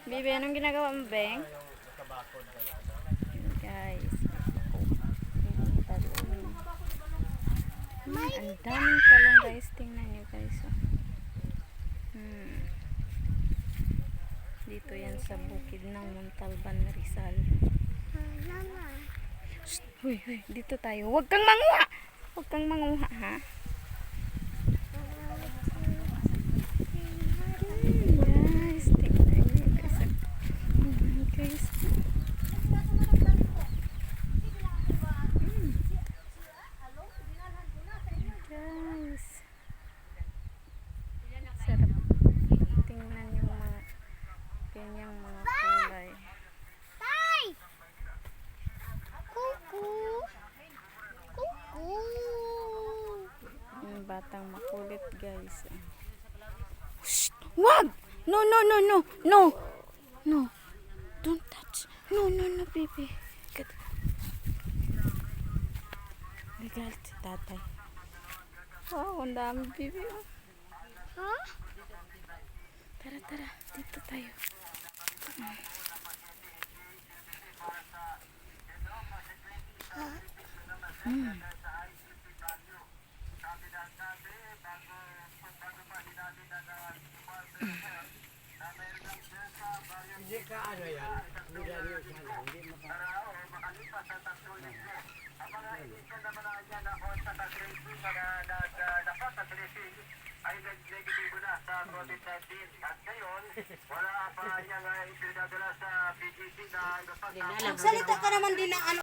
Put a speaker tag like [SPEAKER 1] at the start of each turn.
[SPEAKER 1] Bibi, anong ginagawa mo, Beng? Guys. Talong. Ang daming talong, guys. Tingnan nyo, guys. Oh. Dito yan sa bukid ng Montalban, Rizal. Shh, huy, huy, dito tayo. Huwag kang manguha! Huwag kang manguha, ha? Guys, tingnan nyo, guys. Guys. Guys. Sarap. Tingnan yung mga ganyang mga kulay.
[SPEAKER 2] Tay! Kuku! Kuku!
[SPEAKER 1] Yung batang makulit, guys. Shh! Wag! No, no, no, no! No! No! Don't touch! No, no, no, baby. Legal si tatay. Wow, ang dami, baby.
[SPEAKER 2] Ha?
[SPEAKER 1] Tara, tara. Dito tayo.
[SPEAKER 3] Hindi ka ano yan, hindi lagi yung sana, hindi
[SPEAKER 4] ay nag-negatibo na sa COVID-19 at ngayon wala pa niyang ipinadala sa PGC na
[SPEAKER 2] Magsalita ka naman din ng ano.